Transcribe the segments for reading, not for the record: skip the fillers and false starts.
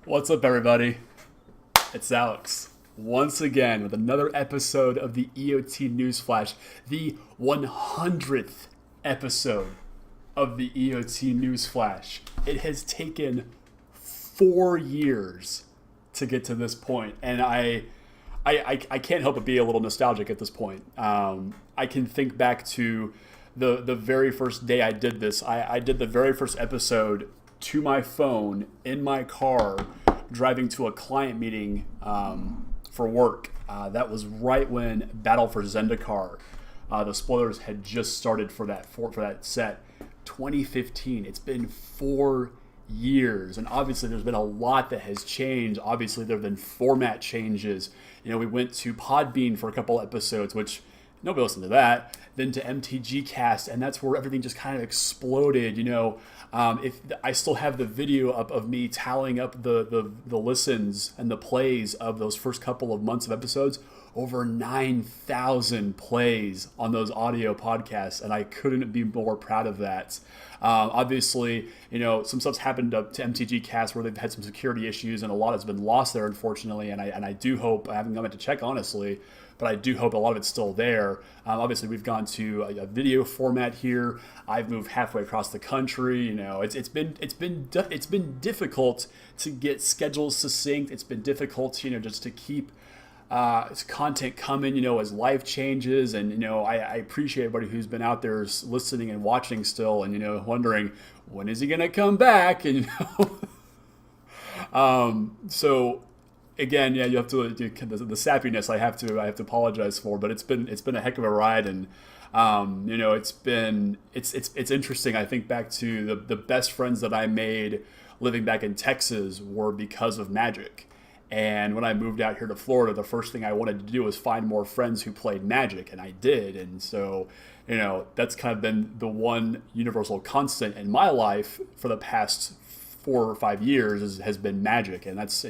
What's up, everybody? It's Alex, once again with another episode of the EOT Newsflash, the 100th episode of the EOT Newsflash. It has taken 4 years to get to this point, and I can't help but be a little nostalgic at this point. I can think back to the very first day I did this. I did the very first episode to my phone in my car driving to a client meeting for work. That was right when Battle for Zendikar, the spoilers had just started for that set. 2015. It's been 4 years, and obviously there's been a lot that has changed. Obviously there have been format changes. You know, we went to Podbean for a couple episodes, which nobody listened to that. Then to MTG Cast, and that's where everything just kind of exploded. You know, if I still have the video up of me tallying up the listens and the plays of those first couple of months of episodes, over 9,000 plays on those audio podcasts, and I couldn't be more proud of that. Obviously, you know, some stuff's happened to MTG Cast where they've had some security issues, and a lot has been lost there, unfortunately. And I do hope, I haven't gone back to check honestly, but I do hope a lot of it's still there. Obviously, we've gone to a video format here. I've moved halfway across the country. You know, it's been difficult to get schedules succinct. It's been difficult, you know, just to keep content coming, you know, as life changes. And, you know, I appreciate everybody who's been out there listening and watching still, and, you know, wondering when is he going to come back? And, you know, so again, yeah, you have to the sappiness. I have to apologize for, but it's been a heck of a ride, and you know, it's interesting. I think back to the best friends that I made living back in Texas were because of Magic. And when I moved out here to Florida, the first thing I wanted to do was find more friends who played Magic, and I did. And so, you know, that's kind of been the one universal constant in my life for the past 4 or 5 years has been Magic, and it's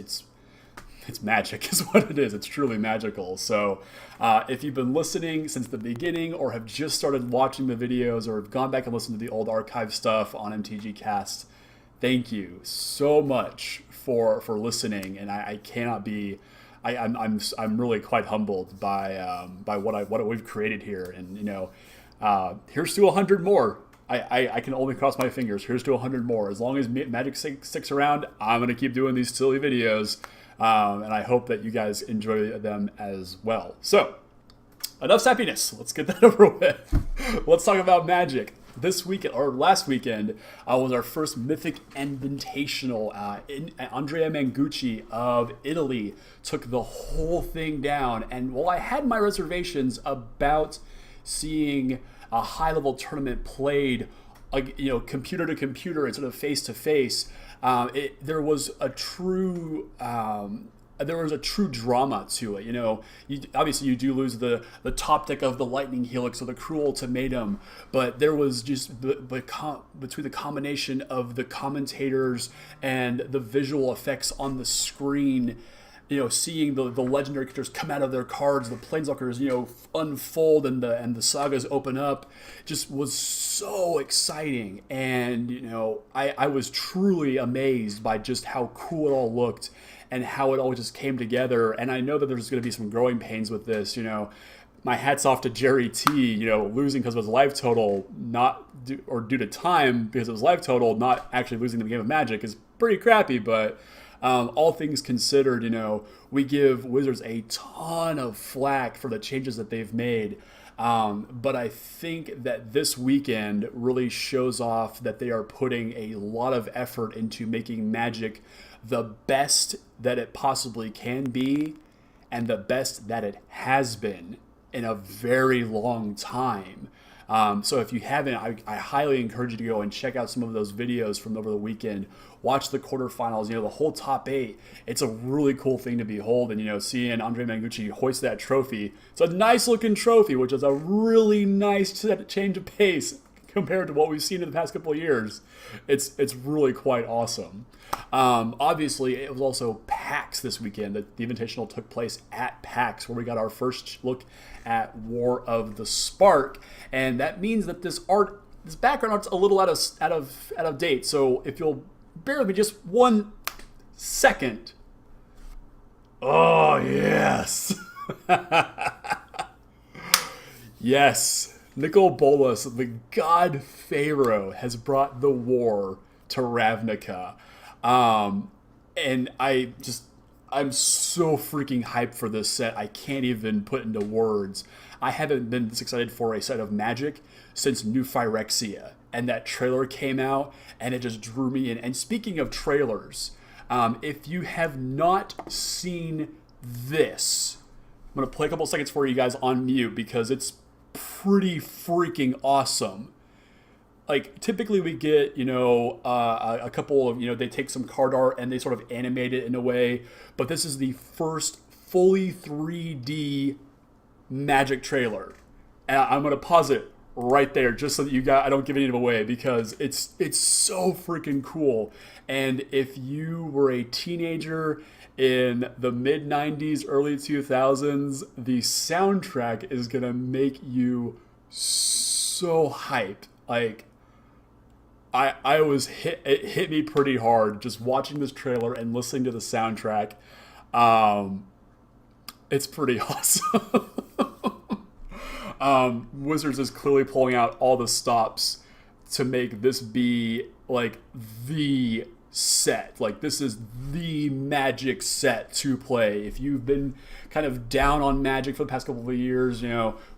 magic is what it is. It's truly magical. So if you've been listening since the beginning, or have just started watching the videos, or have gone back and listened to the old archive stuff on MTG Cast, thank you so much for listening. And I cannot be, I'm really quite humbled by what we've created here. And, you know, here's to 100 more. I can only cross my fingers. Here's to 100 more. As long as Magic sticks around, I'm going to keep doing these silly videos. And I hope that you guys enjoy them as well. So, enough sappiness. Let's get that over with. Let's talk about Magic. This weekend, or last weekend, was our first Mythic Invitational. Andrea Mangucci of Italy took the whole thing down. And while I had my reservations about seeing a high-level tournament played, you know, computer to computer instead of face to face, there was a true drama to it. You know, obviously you do lose the top deck of the Lightning Helix or the Cruel Ultimatum, but there was just between the combination of the commentators and the visual effects on the screen, you know, seeing the legendary characters come out of their cards, the Planeswalkers, you know, unfold and the sagas open up, just was so exciting. And, you know, I was truly amazed by just how cool it all looked and how it all just came together. And I know that there's going to be some growing pains with this. You know, my hat's off to Jerry T, you know, losing because of his life total, due to time because of his life total, not actually losing the game of Magic is pretty crappy, but all things considered, you know, we give Wizards a ton of flack for the changes that they've made. But I think that this weekend really shows off that they are putting a lot of effort into making Magic the best that it possibly can be, and the best that it has been in a very long time. So if you haven't, I highly encourage you to go and check out some of those videos from over the weekend. Watch the quarterfinals, you know, the whole top 8. It's a really cool thing to behold. And, you know, seeing Andrea Mangucci hoist that trophy. It's a nice looking trophy, which is a really nice change of pace compared to what we've seen in the past couple of years. It's really quite awesome. Obviously, it was also PAX this weekend. The Invitational took place at PAX, where we got our first look at War of the Spark, and that means that this background art's a little out of date. So if you'll bear with me just one Second, oh yes. Yes, Nicol Bolas, the God Pharaoh, has brought the war to Ravnica. And I'm so freaking hyped for this set. I can't even put into words. I haven't been this excited for a set of Magic since New Phyrexia. And that trailer came out, and it just drew me in. And speaking of trailers, if you have not seen this, I'm going to play a couple seconds for you guys on mute because it's pretty freaking awesome. Like, typically we get, a couple of, they take some card art and they sort of animate it in a way. But this is the first fully 3D Magic trailer. And I'm going to pause it right there just so that I don't give any of it away because it's so freaking cool. And if you were a teenager in the mid 90s, early 2000s, the soundtrack is going to make you so hyped. Like, I was it hit me pretty hard just watching this trailer and listening to the soundtrack. It's pretty awesome. Wizards is clearly pulling out all the stops to make this be like the set. Like, this is the Magic set to play. If you've been kind of down on Magic for the past couple of years,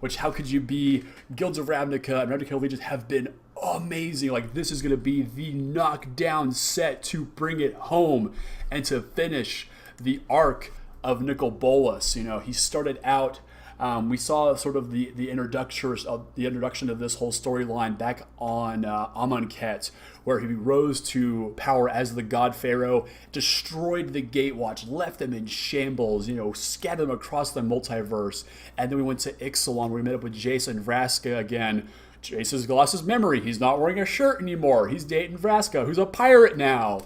which how could you be? Guilds of Ravnica and Ravnica Legions have been amazing. Like, this is going to be the knockdown set to bring it home and to finish the arc of Nicol Bolas. He started out. We saw sort of the introduction of this whole storyline back on Amonkhet, where he rose to power as the God Pharaoh, destroyed the Gatewatch, left them in shambles, scattered them across the multiverse, and then we went to Ixalan, where we met up with Jason Vraska again. Jason's lost his memory. He's not wearing a shirt anymore. He's dating Vraska, who's a pirate now.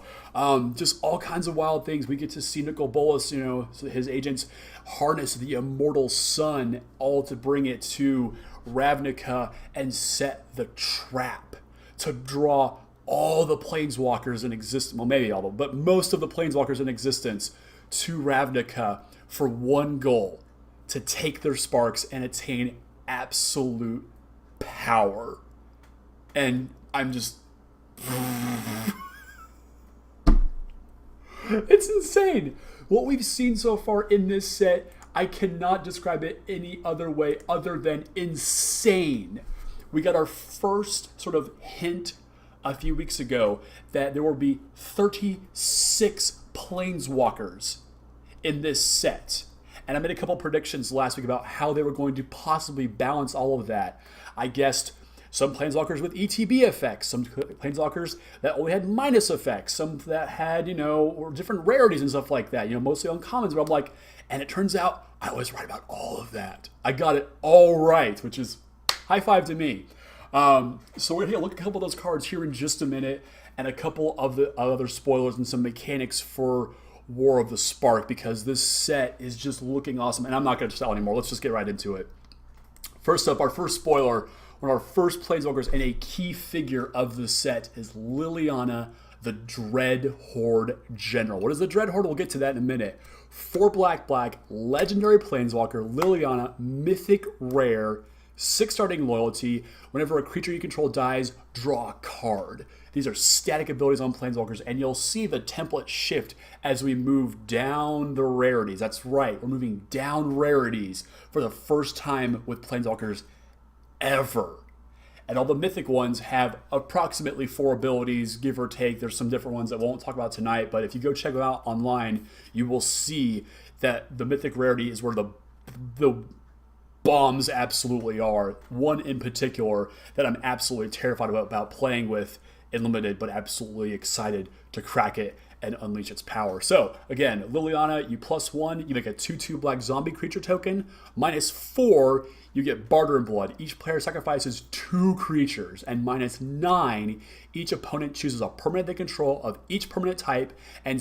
Just all kinds of wild things. We get to see Nicol Bolas, so his agents harness the immortal sun, all to bring it to Ravnica and set the trap to draw all the Planeswalkers in existence. Well, maybe all of them, but most of the Planeswalkers in existence to Ravnica for one goal: to take their sparks and attain absolute power. And I'm just it's insane what we've seen so far in this set. I cannot describe it any other way other than insane. We got our first sort of hint a few weeks ago that there will be 36 Planeswalkers in this set. And I made a couple predictions last week about how they were going to possibly balance all of that. I guessed some Planeswalkers with ETB effects, some Planeswalkers that only had minus effects, some that had, or different rarities and stuff like that, mostly uncommons. But I'm like, and it turns out I was right about all of that. I got it all right, which is high five to me. So we're going to look at a couple of those cards here in just a minute, and a couple of the other spoilers and some mechanics for War of the Spark, because this set is just looking awesome. And I'm not going to sell anymore. Let's just get right into it. First up, our first spoiler, one of our first Planeswalkers and a key figure of the set is Liliana, the Dread Horde General. What is the Dread Horde? We'll get to that in a minute. 4 black, legendary Planeswalker, Liliana, mythic rare, 6 starting loyalty. Whenever a creature you control dies, draw a card. These are static abilities on Planeswalkers, and you'll see the template shift as we move down the rarities. That's right, we're moving down rarities for the first time with Planeswalkers ever. And all the mythic ones have approximately 4 abilities, give or take. There's some different ones that we won't talk about tonight, but if you go check them out online, you will see that the mythic rarity is where the bombs absolutely are. One in particular that I'm absolutely terrified about playing with in Limited, but absolutely excited to crack it and unleash its power. So again, Liliana, you +1, you make a 2/2 black zombie creature token. -4, you get Barter in Blood. Each player sacrifices 2 creatures. And -9, each opponent chooses a permanent they control of each permanent type and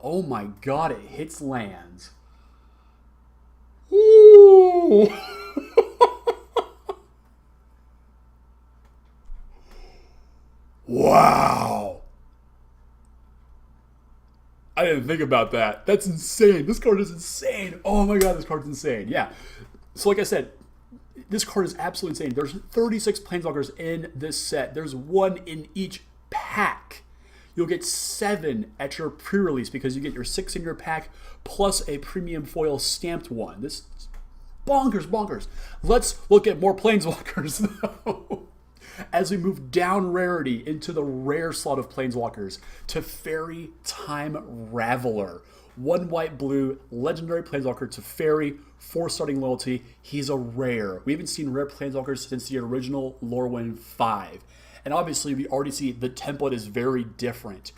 oh my god, it hits lands. Ooh. Wow. I didn't think about that. That's insane. This card is insane. Oh my god, this card's insane. Yeah. So like I said, this card is absolutely insane. There's 36 Planeswalkers in this set. There's one in each pack. You'll get 7 at your pre-release because you get your 6 in your pack plus a premium foil stamped one. This is bonkers. Let's look at more Planeswalkers though. As we move down rarity into the rare slot of Planeswalkers, Teferi Time Raveler. 1 white blue, legendary Planeswalker Teferi, 4 starting loyalty. He's a rare. We haven't seen rare Planeswalkers since the original Lorwyn 5. And obviously we already see the template is very different.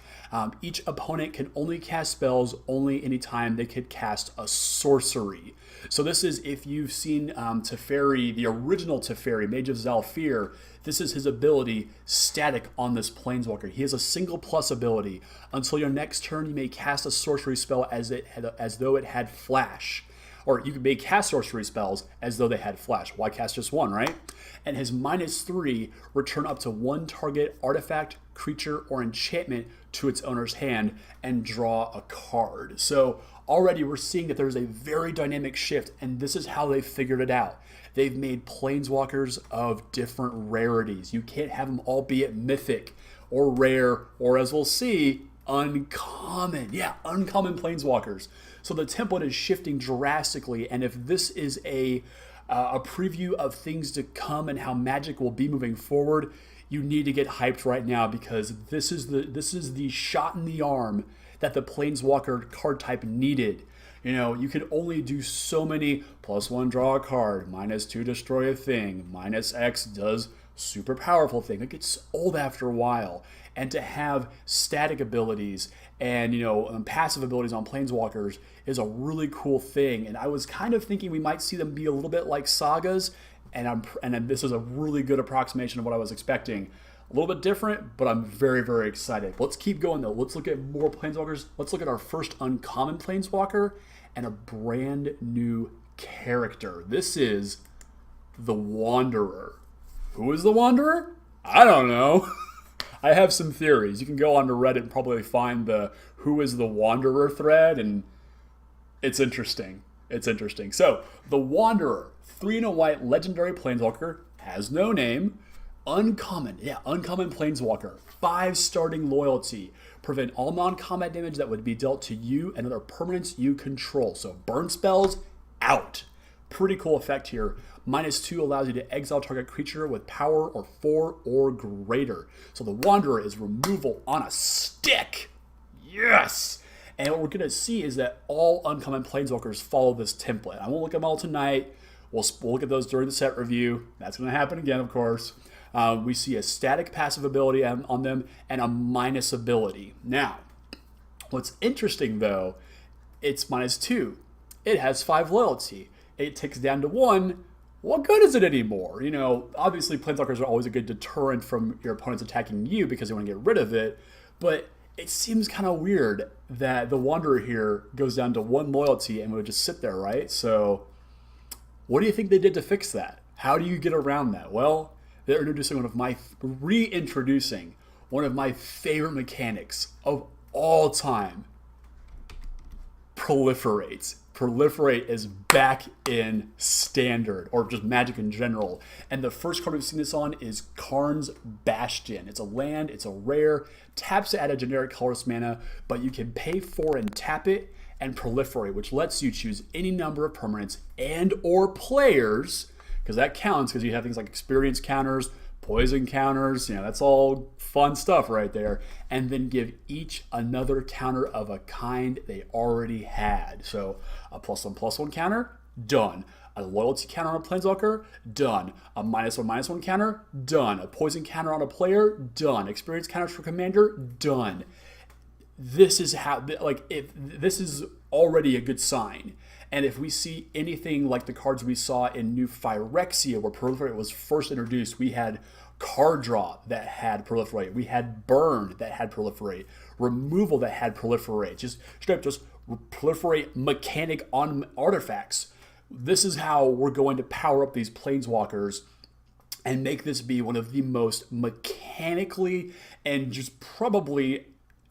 Each opponent can only cast spells only anytime they could cast a sorcery. So this is, if you've seen Teferi, the original Teferi, Mage of Zalfir, this is his ability static on this Planeswalker. He has a single plus ability. Until your next turn, you may cast a sorcery spell as though it had flash. Or you may cast sorcery spells as though they had flash. Why cast just one, right? And his -3, return up to 1 target artifact, creature, or enchantment to its owner's hand and draw a card. So already we're seeing that there's a very dynamic shift, and this is how they figured it out. They've made Planeswalkers of different rarities. You can't have them all be at mythic or rare, or as we'll see, uncommon. Yeah, uncommon Planeswalkers. So the template is shifting drastically, and if this is a preview of things to come and how Magic will be moving forward, you need to get hyped right now, because this is the shot in the arm that the Planeswalker card type needed. You know, you can only do so many +1 draw a card, -2 destroy a thing, -X does super powerful thing. It gets old after a while. And to have static abilities and, passive abilities on Planeswalkers is a really cool thing. And I was kind of thinking we might see them be a little bit like sagas, and this is a really good approximation of what I was expecting. A little bit different, but I'm very, very excited. Let's keep going though. Let's look at more Planeswalkers. Let's look at our first uncommon Planeswalker and a brand new character. This is the Wanderer. Who is the Wanderer? I don't know. I have some theories. You can go onto Reddit and probably find the Who is the Wanderer thread, and it's interesting. It's interesting. So, the Wanderer, 3 and a white legendary Planeswalker, has no name. Uncommon Planeswalker, 5 starting loyalty. Prevent all non-combat damage that would be dealt to you and other permanents you control. So burn spells, out. Pretty cool effect here. -2 allows you to exile target creature with power or 4 or greater. So the Wanderer is removal on a stick. Yes! And what we're going to see is that all uncommon Planeswalkers follow this template. I won't look at them all tonight. We'll look at those during the set review. That's going to happen again, of course. We see a static passive ability on them and a minus ability. Now, what's interesting though, it's -2. It has 5 loyalty. It ticks down to 1. What good is it anymore? Obviously Planeswalkers are always a good deterrent from your opponents attacking you because they want to get rid of it. But it seems kind of weird that the Wanderer here goes down to 1 loyalty and would just sit there, right? So what do you think they did to fix that? How do you get around that? Well, they're reintroducing one of my favorite mechanics of all time. Proliferate. Proliferate is back in Standard, or just Magic in general. And the first card we've seen this on is Karn's Bastion. It's a land, it's a rare, taps to add a generic colorless mana, but you can pay 4 and tap it and proliferate, which lets you choose any number of permanents and or players, because that counts, because you have things like experience counters, poison counters, that's all fun stuff right there, and then give each another counter of a kind they already had. So a +1/+1 counter, done. A loyalty counter on a Planeswalker, done. A -1/-1 counter, done. A poison counter on a player, done. Experience counters for commander, done. This is this is already a good sign. And if we see anything like the cards we saw in New Phyrexia, where Proliferate was first introduced, we had card draw that had Proliferate. We had burn that had Proliferate. Removal that had Proliferate. Just straight up just proliferate mechanic on artifacts. This is how we're going to power up these Planeswalkers and make this be one of the most mechanically and just probably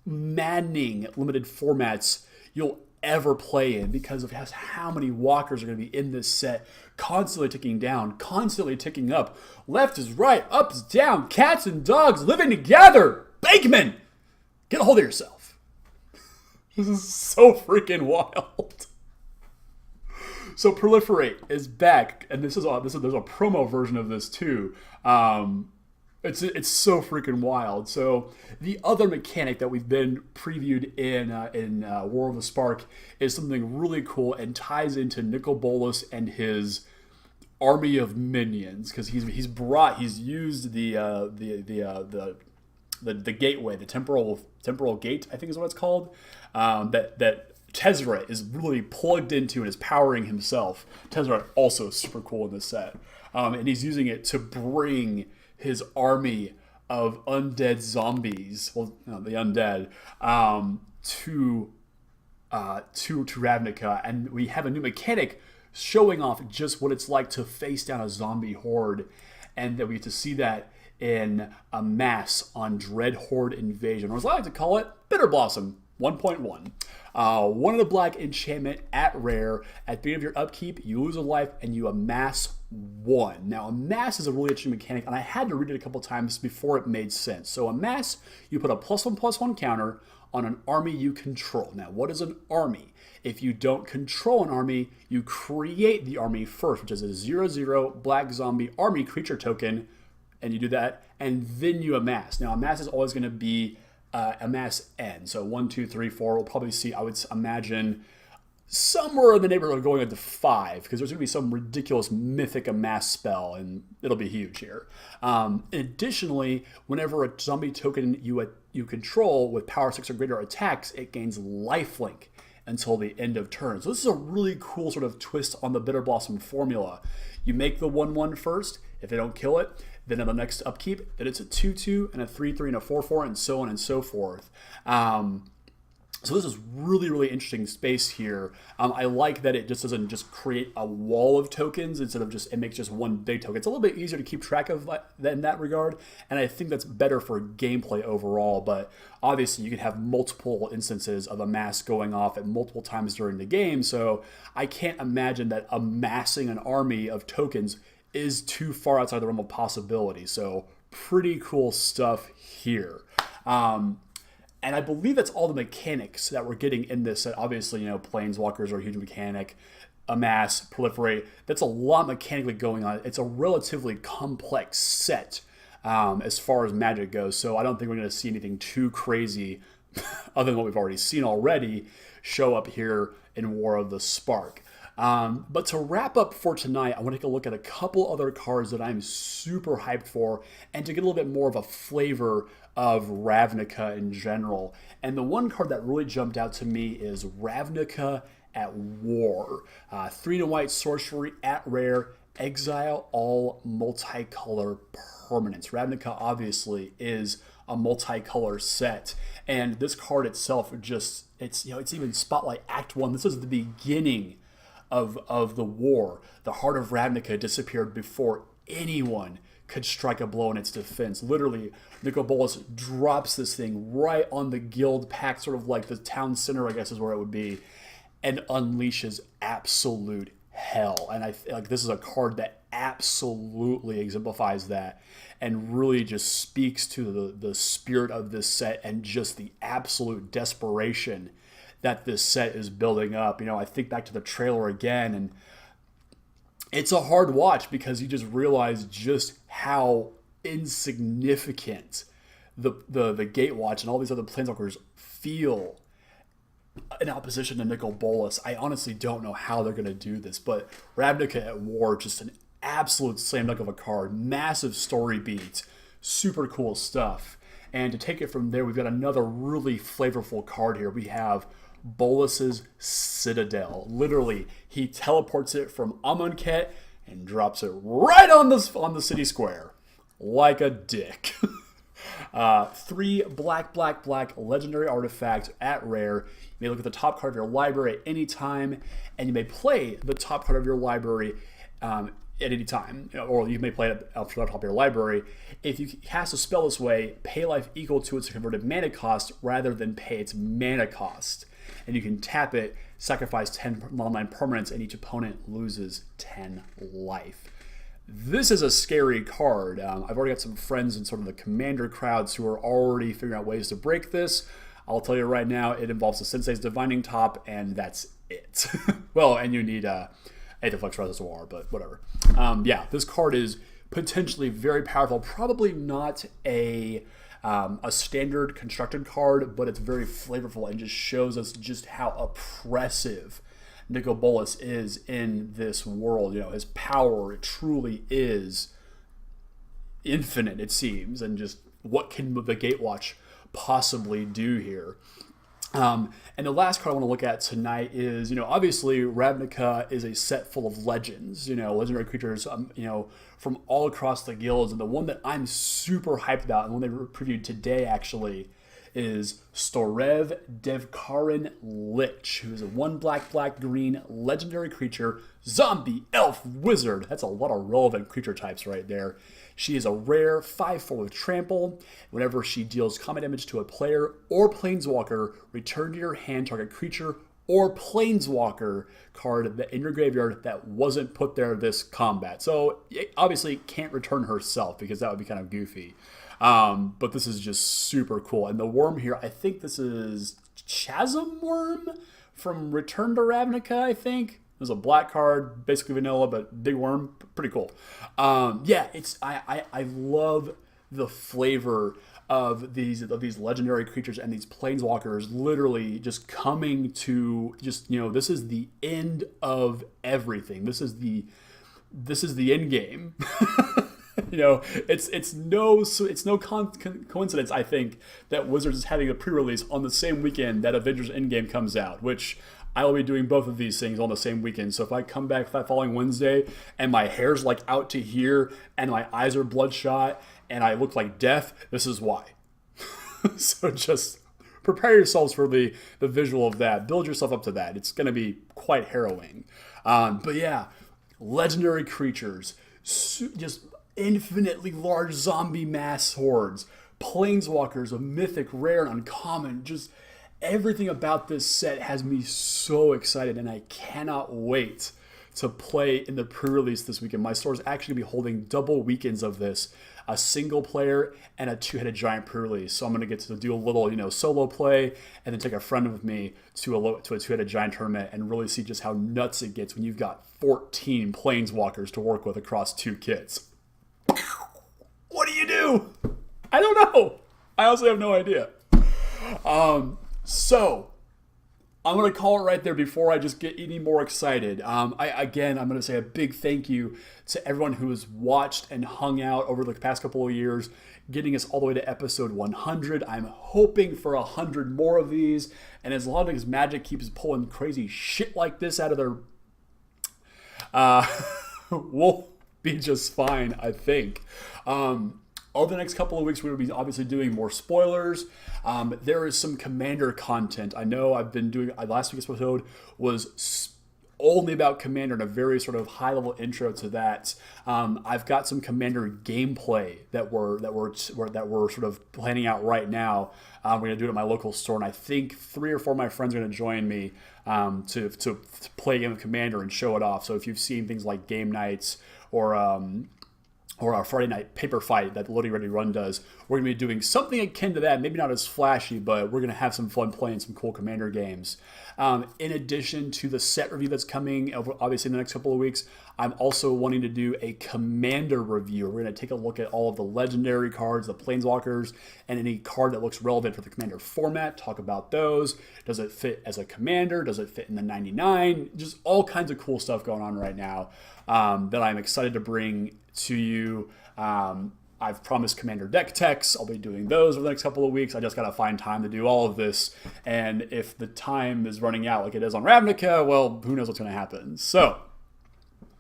maddening limited formats you'll ever play in because of how many walkers are going to be in this set, constantly ticking down, constantly ticking up. Left is right, up is down, cats and dogs living together. Bankman, get a hold of yourself. This is so freaking wild. So Proliferate is back, and there's a promo version of this too. It's so freaking wild. So the other mechanic that we've been previewed in War of the Spark is something really cool and ties into Nicol Bolas and his army of minions, because he's used the gateway, the temporal gate, I think is what it's called, that Tezzeret is really plugged into and is powering himself. Tezzeret also super cool in this set, and he's using it to bring his army of undead zombies, the undead, to Ravnica, and we have a new mechanic showing off just what it's like to face down a zombie horde, and that we get to see that in a mass on Dread Horde Invasion, or as I like to call it, Bitter Blossom 1.1. One of the black enchantment at rare. At the beginning of your upkeep, you lose a life and you amass 1. Now, amass is a really interesting mechanic, and I had to read it a couple times before it made sense. So, amass, you put a +1/+1 counter on an army you control. Now, what is an army? If you don't control an army, you create the army first, which is a 0/0 black zombie army creature token, and you do that, and then you amass. Now, amass is always going to be amass N. So 1, 2, 3, 4. We'll probably see, I would imagine, somewhere in the neighborhood of going into 5, because there's going to be some ridiculous mythic amass spell, and it'll be huge here. Additionally, whenever a zombie token you control with power 6 or greater attacks, it gains lifelink until the end of turn. So this is a really cool sort of twist on the Bitter Blossom formula. You make the 1/1 first. If they don't kill it, then on the next upkeep, then it's a 2/2 and a 3/3 and a 4/4 and so on and so forth. So this is really, really interesting space here. I like that it just doesn't just create a wall of tokens instead of it makes just one big token. It's a little bit easier to keep track of in that regard, and I think that's better for gameplay overall. But obviously, you can have multiple instances of amass going off at multiple times during the game, so I can't imagine that amassing an army of tokens is too far outside the realm of possibility. So pretty cool stuff here. And I believe that's all the mechanics that we're getting in this set. Obviously, Planeswalkers are a huge mechanic. Amass, Proliferate, that's a lot mechanically going on. It's a relatively complex set as far as Magic goes. So I don't think we're going to see anything too crazy other than what we've already seen already show up here in War of the Spark. But to wrap up for tonight, I want to take a look at a couple other cards that I'm super hyped for, and to get a little bit more of a flavor of Ravnica in general. And the one card that really jumped out to me is Ravnica at War. 3 and white sorcery at rare, exile all multicolor permanents. Ravnica obviously is a multicolor set, and this card itself it's even Spotlight Act 1. This is the beginning of the war. The heart of Ravnica disappeared before anyone could strike a blow in its defense. Literally, Nicol Bolas drops this thing right on the guild pack, sort of like the town center, I guess is where it would be, and unleashes absolute hell. And I feel like this is a card that absolutely exemplifies that, and really just speaks to the spirit of this set and just the absolute desperation that this set is building up. I think back to the trailer again, and it's a hard watch because you just realize just how insignificant the Gatewatch and all these other Planeswalkers feel in opposition to Nicol Bolas. I honestly don't know how they're going to do this, but Ravnica at War, just an absolute slam dunk of a card. Massive story beat. Super cool stuff. And to take it from there, we've got another really flavorful card here. We have Bolas's Citadel. Literally, he teleports it from Amonkhet and drops it right on the city square. Like a dick. 3 black legendary artifact at rare. You may look at the top card of your library at any time, and you may play the top card of your library at any time, or you may play it off the top of your library. If you cast a spell this way, pay life equal to its converted mana cost rather than pay its mana cost. And you can tap it, sacrifice 10 online permanents, and each opponent loses 10 life. This is a scary card. I've already got some friends in sort of the commander crowds who are already figuring out ways to break this. I'll tell you right now, it involves the Sensei's Divining Top, and that's it. Well, and you need Aetherflux Reservoir, but whatever. Yeah, this card is potentially very powerful. Probably not a standard constructed card, but it's very flavorful and just shows us just how oppressive Nicol Bolas is in this world. You know, his power, it truly is infinite, it seems, and just what can the Gatewatch possibly do here? And the last card I want to look at tonight is, obviously Ravnica is a set full of legends, legendary creatures, from all across the guilds. And the one that I'm super hyped about, and one they previewed today actually, is Storev Devkarin Lich, who is a 1 black green legendary creature, zombie, elf, wizard. That's a lot of relevant creature types right there. She is a rare 5/4 with trample. Whenever she deals combat damage to a player or planeswalker, return to your hand target creature or planeswalker card in your graveyard that wasn't put there this combat. So it obviously can't return herself because that would be kind of goofy. But this is just super cool. And the worm here, I think this is Chasm Worm from Return to Ravnica, I think. There's a black card, basically vanilla, but big worm, pretty cool. Yeah, I love the flavor of these legendary creatures and these planeswalkers literally just coming to this is the end of everything. This is the end game. It's no coincidence, I think, that Wizards is having a pre-release on the same weekend that Avengers Endgame comes out, which I will be doing both of these things on the same weekend. So if I come back that following Wednesday and my hair's like out to here and my eyes are bloodshot and I look like death, this is why. So just prepare yourselves for the visual of that. Build yourself up to that. It's going to be quite harrowing. But yeah, legendary creatures, just infinitely large zombie mass hordes, planeswalkers of mythic, rare, and uncommon. Just everything about this set has me so excited, and I cannot wait to play in the pre-release this weekend. My store is actually going to be holding double weekends of this, a single player and a two-headed giant pre-release. So I'm going to get to do a little, solo play, and then take a friend with me to a two-headed giant tournament and really see just how nuts it gets when you've got 14 planeswalkers to work with across 2 kits. What do you do? I don't know. I also have no idea. So I'm going to call it right there before I just get any more excited. I'm going to say a big thank you to everyone who has watched and hung out over the past couple of years, getting us all the way to episode 100. I'm hoping for 100 more of these. And as long as Magic keeps pulling crazy shit like this out of their... we'll be just fine, I think. Over the next couple of weeks, we will be obviously doing more spoilers. There is some Commander content. I know I've been doing, last week's episode was only about Commander and a very sort of high-level intro to that. I've got some Commander gameplay that we're sort of planning out right now. We're going to do it at my local store, and I think 3 or 4 of my friends are going to join me to play a game of Commander and show it off. So if you've seen things like game nights or our Friday night paper fight that the Loading Ready Run does, we're going to be doing something akin to that. Maybe not as flashy, but we're going to have some fun playing some cool Commander games. In addition to the set review that's coming, obviously in the next couple of weeks, I'm also wanting to do a Commander review. We're going to take a look at all of the legendary cards, the Planeswalkers, and any card that looks relevant for the Commander format. Talk about those. Does it fit as a Commander? Does it fit in the 99? Just all kinds of cool stuff going on right now that I'm excited to bring to you. I've promised Commander deck techs. I'll be doing those over the next couple of weeks. I just got to find time to do all of this. And if the time is running out like it is on Ravnica, well, who knows what's going to happen. So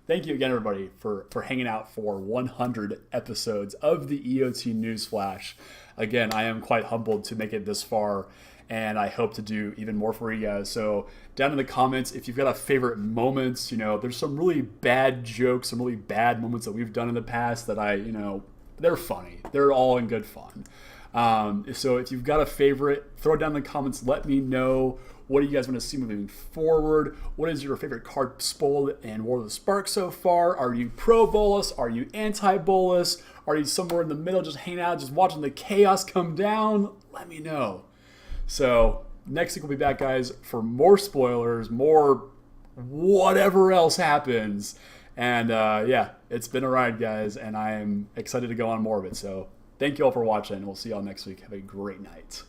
thank you again, everybody, for hanging out for 100 episodes of the EOT Newsflash. Again, I am quite humbled to make it this far. and I hope to do even more for you guys. So down in the comments, if you've got a favorite moments, there's some really bad jokes, some really bad moments that we've done in the past that they're funny. They're all in good fun. So if you've got a favorite, throw it down in the comments. Let me know. What do you guys want to see moving forward? What is your favorite card spoiled and War of the Spark so far? Are you pro Bolas? Are you anti Bolas? Are you somewhere in the middle, just hanging out, just watching the chaos come down? Let me know. So next week we'll be back, guys, for more spoilers, more whatever else happens. And yeah, it's been a ride, guys, and I am excited to go on more of it. So thank you all for watching. We'll see y'all next week. Have a great night.